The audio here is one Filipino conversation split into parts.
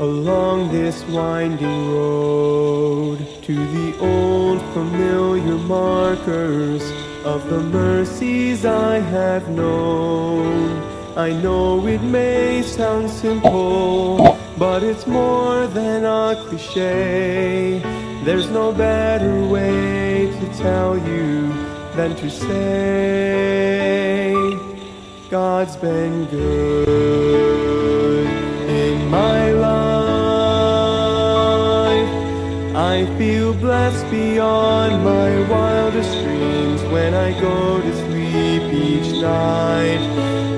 along this winding road to the old familiar markers of the mercies I have known. I know it may sound simple, but it's more than a cliche. There's no better way to tell you than to say God's been good in my life. I feel blessed beyond my wildest dreams when I go to sleep each night.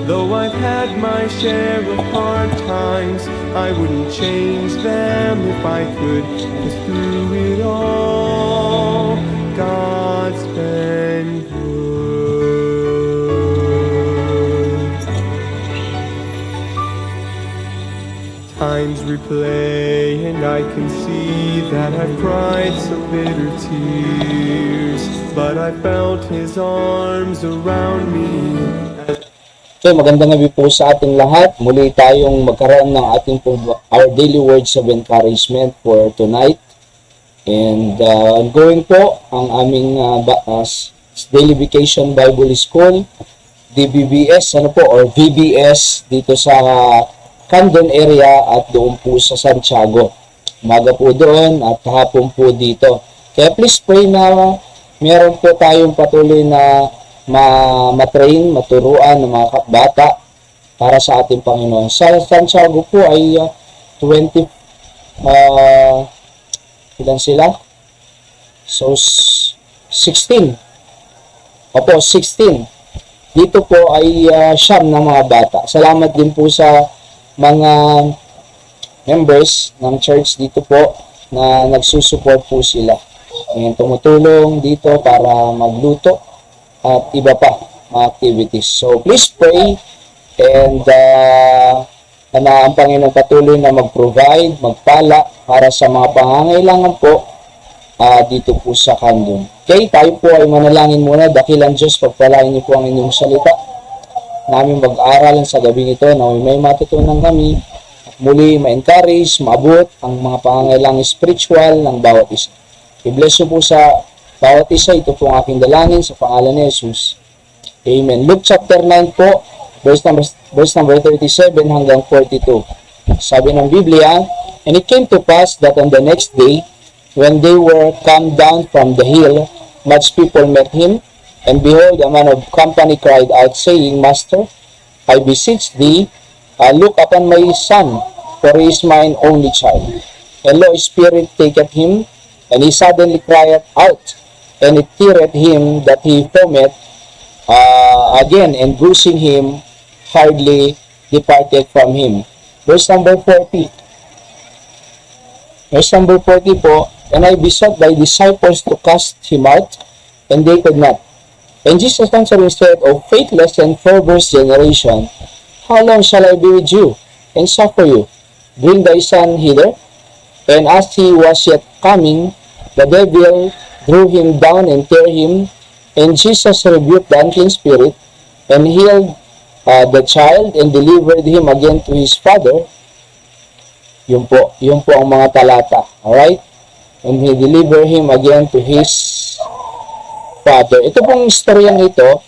Though I've had my share of hard times, I wouldn't change them if I could, 'cause through it all, God's been good. Times replay and I can see that I've cried some bitter tears, but I felt His arms around me. Okay, magandang gabi po sa ating lahat. Muli tayong magkaroon ng ating our daily words of encouragement for tonight. And ongoing po ang aming Daily Vacation Bible School, DBBS, or VBS dito sa Candon area at doon po sa Santiago. Umaga po doon at hapon po dito. Kaya please pray na meron po tayong patuloy na matrain, maturuan ng mga bata para sa ating Panginoon. Sa Santiago po ay 20 ilan sila? So 16. Opo, 16. Dito po ay siyam na mga bata. Salamat din po sa mga members ng church dito po na nagsusupport po sila. Ngayon, tumutulong dito para magluto at iba pa mga activities. So please pray and na ang Panginoon patuloy na mag-provide, magpala para sa mga pangangailangan po dito po sa Candon. Okay, tayo po ay manalangin muna. Dakilang Diyos, pagpalain niyo po ang inyong salita namin mag-aaralan sa gabing ito na may matutunan kami at muli ma-encourage, maabot ang mga pangangailangan spiritual ng bawat isa. I-bless you po sa bawat isa. Ito po ang aking dalangin sa pangalan ni Jesus. Amen. Luke chapter 9 po, verse number 37 hanggang 42. Sabi ng Biblia, "And it came to pass that on the next day, when they were come down from the hill, much people met him, and behold, a man of company cried out, saying, Master, I beseech thee, look upon my son, for he is mine only child. And lo, a spirit taketh him, and he suddenly crieth out, and it teareth him that he foamed again, and bruising him, hardly departed from him." Verse number 40. Verse number 40 po, "And I besought thy disciples to cast him out, and they could not. And Jesus answered and said, O faithless and perverse generation, how long shall I be with you, and suffer you? Bring thy son hither. And as he was yet coming, the devil drew him down and tear him. And Jesus rebuked the unclean spirit, and healed the child, and delivered him again to his father." Yun po ang mga talata. Alright? "And he delivered him again to his father." Ito pong istoryang ito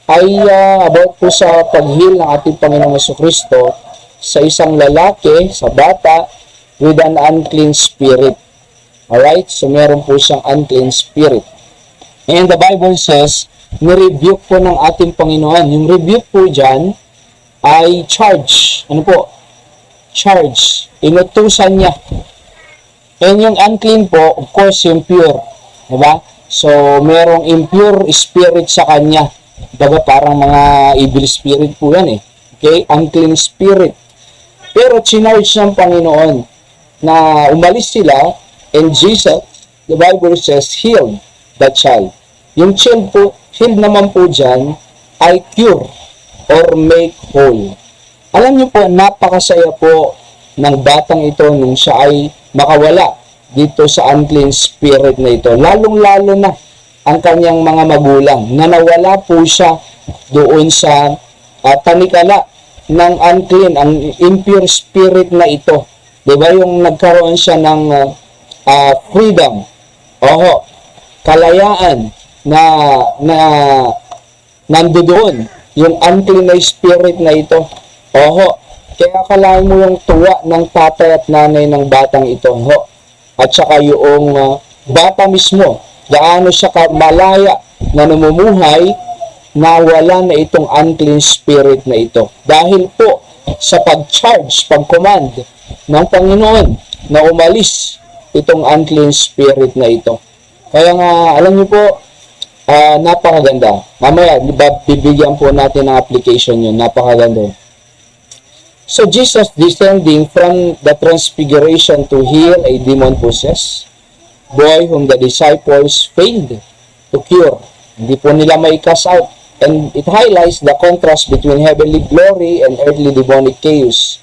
ay about po sa paghil ng ating Panginoong Jesucristo sa isang lalaki, sa bata, with an unclean spirit. Alright? So, meron po siyang unclean spirit. And the Bible says, ni-rebuke po ng ating Panginoon. Yung rebuke po dyan ay charge. Ano po? Charge. Inutusan niya. And yung unclean po, of course, yung pure. Diba? So, merong impure spirit sa kanya. Baga parang mga evil spirit po yan eh. Okay? Unclean spirit. Pero chinarge ng Panginoon na umalis sila, and Jesus, the Bible says, healed the child. Yung child po, healed naman po dyan, ay cure or make whole. Alam niyo po, napakasaya po ng batang ito nung siya ay makawala dito sa unclean spirit na ito. Lalong-lalo na ang kanyang mga magulang na nawala po siya doon sa tanikala ng unclean, ang impure spirit na ito. Di ba yung nagkaroon siya ng freedom, kalayaan na nandoon yung unclean na spirit na ito. Kaya akalain mo yung tuwa ng tatay at nanay ng batang ito. At saka yung bata mismo, gaano siya malaya na namumuhay na wala na itong unclean spirit na ito. Dahil po sa pag-charge, pag-command ng Panginoon na umalis itong unclean spirit na ito. Kaya nga, alam niyo po, napakaganda. Mamaya, bibigyan po natin ng application yun. Napakaganda. So, Jesus descending from the transfiguration to heal a demon-possessed boy whom the disciples failed to cure. Hindi po nila may cast out. And it highlights the contrast between heavenly glory and earthly demonic chaos.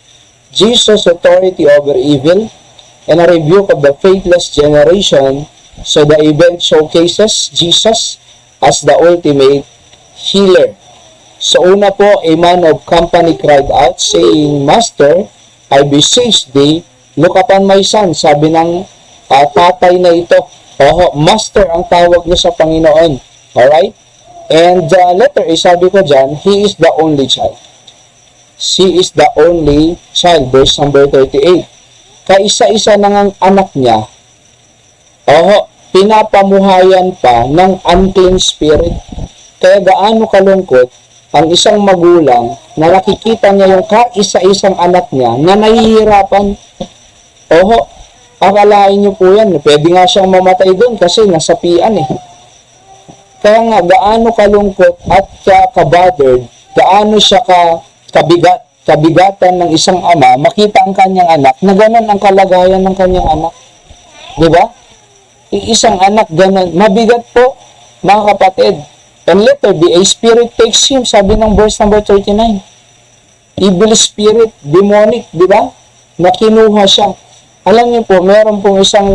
Jesus' authority over evil and a rebuke of the faithless generation. So the event showcases Jesus as the ultimate healer. So una po, a man of company cried out saying, Master, I beseech thee, look upon my son. Sabi ng tatay na ito. Master ang tawag niya sa Panginoon. Alright? And letter A, sabi ko dyan, he is the only child. She is the only child. Verse number 38. Kaisa-isa na ang anak niya, pinapamuhayan pa ng unclean spirit. Kaya gaano kalungkot ang isang magulang na nakikita niya yung kaisa-isang anak niya na nahihirapan. Akalain niyo po yan, pwede nga siyang mamatay doon kasi nasapian eh. Kaya nga, gaano kalungkot at kabothered, gaano siya kabigatan ng isang ama, makita ang kanyang anak, na ganon ang kalagayan ng kanyang anak. Diba? Isang anak, ganon. Mabigat po, mga kapatid. And letter B, a spirit takes him, sabi ng verse number 39. Evil spirit, demonic, diba? Na kinuha siya. Alam niyo po, meron pong isang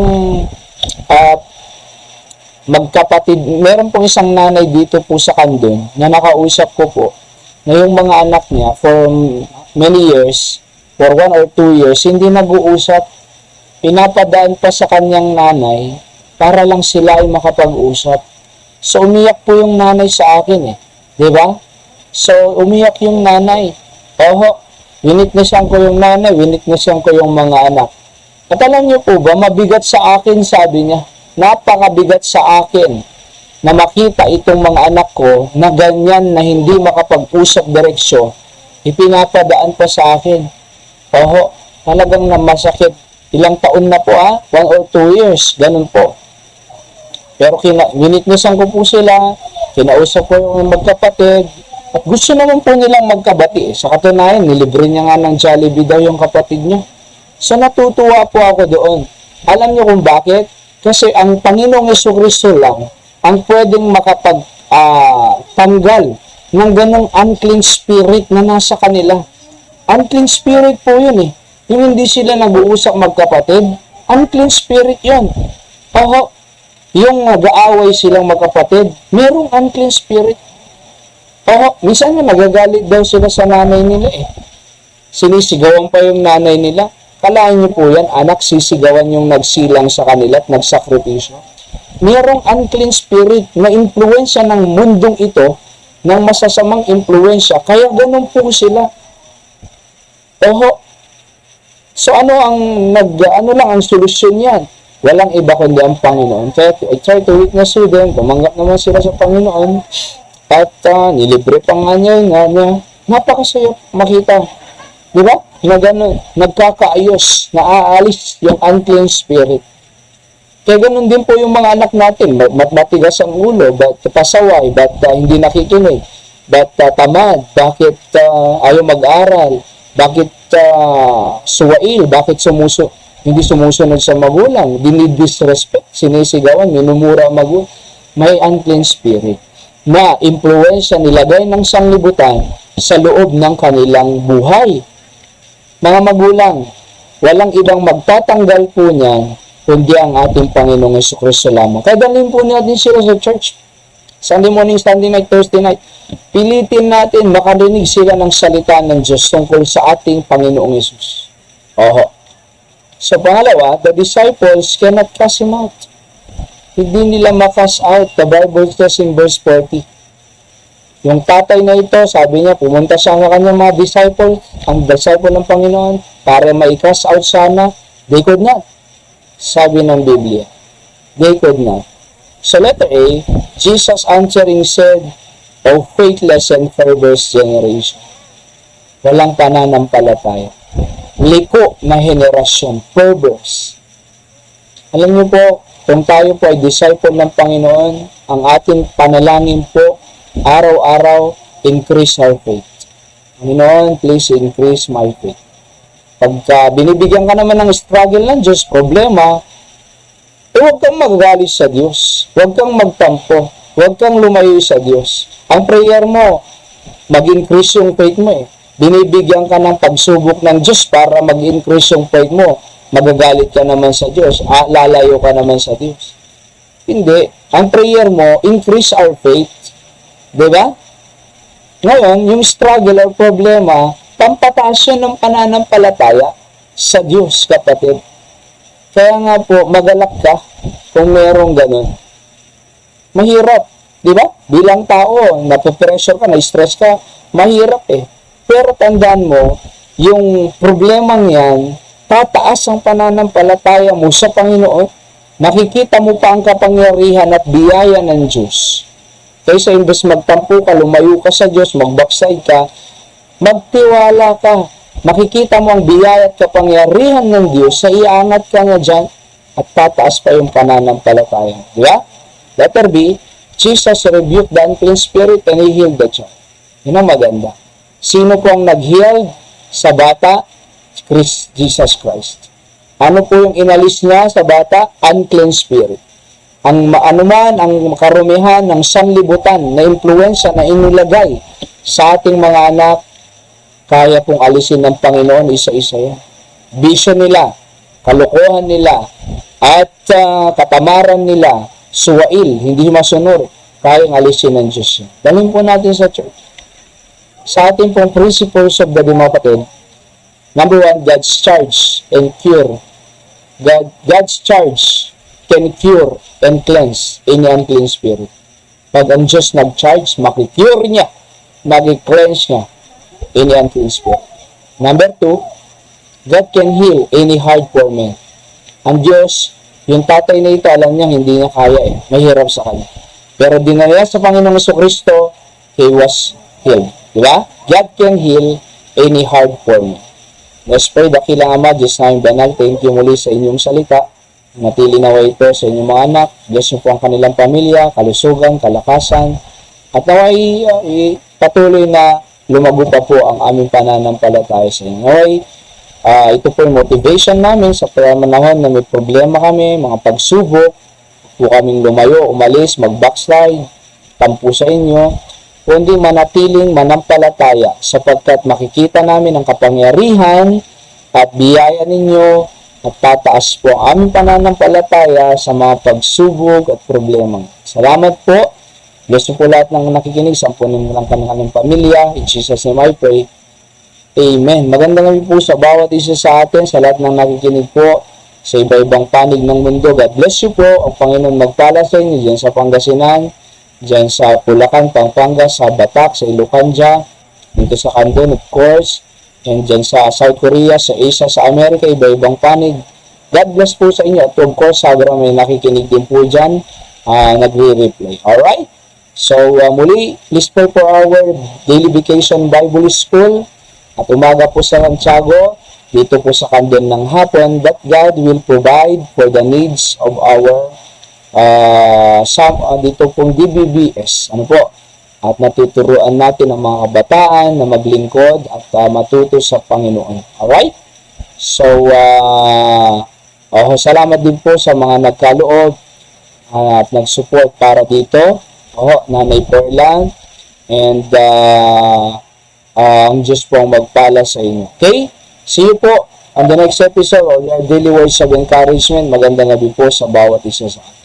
magkapatid, meron pong isang nanay dito po sa Kandun na nakausap ko po na yung mga anak niya for many years, for 1 or 2 years, hindi nag-uusap. Pinapadaan pa sa kanyang nanay para lang sila ay makapag-usap. So, umiyak po yung nanay sa akin eh. Diba? So, umiyak yung nanay. Winitnessan ko yung nanay, winitnessan ko yung mga anak. At alam niyo po ba, mabigat sa akin, sabi niya, napakabigat sa akin na makita itong mga anak ko na ganyan na hindi makapag-usap direksyon, ipinapadaan pa sa akin. Talagang na masakit. Ilang taon na po 1 or 2 years, ganun po. Pero winitnessan ko po sila, kinausap ko yung magkapatid, at gusto naman po nilang magkabati. Sa katunayan, nilibre niya nga ng Jollibee daw yung kapatid niya. So natutuwa po ako doon. Alam niyo kung bakit? Kasi ang Panginoong Jesucristo lang ang pwedeng makapag-tanggal ng ganong unclean spirit na nasa kanila. Unclean spirit po yun eh. Yung hindi sila nag-uusap magkapatid, unclean spirit yun. Yung nag-aaway silang magkapatid, merong unclean spirit. Minsan nga nagagalit daw sila sa nanay nila eh. Sinisigawan pa yung nanay nila. Kalain niyo po yan, anak, sisigawan yung nagsilang sa kanila at nagsakripisyo. Merong unclean spirit na impluensya ng mundong ito, ng masasamang impluensya. Kaya ganun po sila. So ano lang ang solusyon yan? Walang iba kundi ang Panginoon. Kaya I try to witness to them, tumanggap naman sila sa Panginoon, at nilibre pa nga niya. Napakasaya makita. Diba? Na gano'n, nagkakaayos, naaalis yung unclean spirit. Kaya gano'n din po yung mga anak natin, matigas ang ulo, ba't pasaway, ba't hindi nakikinig, ba't tamad, bakit ayaw mag-aral, bakit suwail, bakit hindi sumusunod sa magulang, dinidisrespect, sinisigawan, minumura ang magulang. May unclean spirit na impluensya nilagay ng sanglibutan sa loob ng kanilang buhay. Mga magulang, walang ibang magtatanggal po niyan kundi ang ating Panginoong Jesucristo lamang. Kaya dalhin po natin sila sa church. Sunday morning, Sunday night, Thursday night. Pilitin natin makarinig sila ng salita ng Diyos tungkol sa ating Panginoong Yesus. So, pangalawa, the disciples cannot cast him out. Hindi nila ma-cast out. The Bible says in verse 40. Yung tatay na ito, sabi niya, pumunta siya sa kanyang mga disciples, ang disciple ng Panginoon, para ma-cast out sana. They could not. Sabi ng Biblia. They could not. So, letter A, Jesus answering said, O faithless and perverse generation. Walang pananampalataya. Liko na henerasyon. Perverse. Alam niyo po, kung tayo po ay disciple ng Panginoon, ang ating panalangin po, araw-araw, increase our faith. Panginoon, please increase my faith. Pagka binibigyan ka naman ng struggle ng Diyos, problema, huwag kang magagalit sa Diyos. Huwag kang magtampo. Huwag kang lumayo sa Diyos. Ang prayer mo, mag-increase yung faith mo eh. Binibigyan ka ng pagsubok ng Diyos para mag-increase yung faith mo. Magagalit ka naman sa Diyos. Lalayo ka naman sa Diyos. Hindi. Ang prayer mo, increase our faith. Diba? Ngayon, yung struggle or problema, pampataas yun ng pananampalataya sa Diyos, kapatid. Kaya nga po, magalak ka kung merong ganun. Mahirap, di ba? Bilang tao, nape-pressure ka, na-stress ka, mahirap eh. Pero tandaan mo, yung problemang yan, tataas ang pananampalataya mo sa Panginoon. Nakikita mo pa ang kapangyarihan at biyaya ng Diyos. Kaysa imbes magtampo ka, lumayo ka sa Diyos, mag-backside ka, magtiwala ka. Makikita mo ang biyaya at kapangyarihan ng Diyos sa iangat ka nga dyan at tataas pa yung pananampalataya. Di ba? Letter B, Jesus rebuked the unclean spirit and he healed the child. Yun ang maganda. Sino po ang nag-heal sa bata? Jesus Christ. Ano po yung inalis niya sa bata? Unclean spirit. Ang anuman ang karumihan ng sanlibutan na impluensya na inilagay sa ating mga anak, kaya pong alisin ng Panginoon isa-isa yan. Vision nila, kalokohan nila, at katamaran nila, suwail, hindi masunod, kayang alisin ng Diyos yan. Dalhin po natin sa church. Sa ating pong principles of the Dimapatid, number 1, God's charge and cure. God's charge can cure and cleanse any unclean spirit. Pag ang Diyos nag-charge, makikure niya, mag-cleanse niya any unclean spirit. Number 2, God can heal any hard poor man. Ang Diyos, yung tatay na ito, alam niya, hindi niya kaya eh. Mahirap sa kanya. Pero dinala sa Panginoong Jesucristo, he was healed. Diba? God can heal any hard poor man. Let's pray, dakilang Ama, Diyos naming banal, thank you muli sa inyong salita. Natili nawa ito sa inyong mga anak. Bless niyo po ang kanilang pamilya, kalusugan, kalakasan. At naway patuloy na lumago pa po ang aming pananampalataya sa inyo. Naway, ito po yung motivation namin sa panahon na may problema kami, mga pagsubok, po kaming lumayo, umalis, mag-backslide, tampo sa inyo, kundi manatiling manampalataya sapagkat makikita namin ang kapangyarihan at biyaya ninyo at tataas po ang aming pananampalataya sa mga pagsubok at problema. Salamat po. Bless po lahat ng nakikinig. Sampunin mo lang kanilang pamilya. In Jesus' name I pray. Amen. Magandang gabi po sa bawat isa sa atin, sa lahat ng nakikinig po sa iba-ibang panig ng mundo. God bless you po. Ang Panginoon magpala sa inyo dyan sa Pangasinan, dyan sa Bulacan, Pampanga, sa Batak, sa Ilocanja, dito sa Candon, of course, and dyan sa South Korea, sa Asia, sa Amerika, iba-ibang panig. God bless po sa inyo. At of course, sagra may nakikinig din po dyan, nagre-reply. Alright? So, muli, please pray for our Daily Vacation Bible School at umaga po sa Santiago, dito po sa Candon ng hapon, that God will provide for the needs of our dito pong DBBS. Ano po? At natuturuan natin ang mga kabataan na maglingkod at matuto sa Panginoon. Alright? So, salamat din po sa mga nagkaloob at nag-support para dito. Nanay Perlan. And ang Diyos po ang magpala sa inyo. Okay? See you po on the next episode of your Daily Words of Encouragement. Magandang gabi po sa bawat isa sa atin.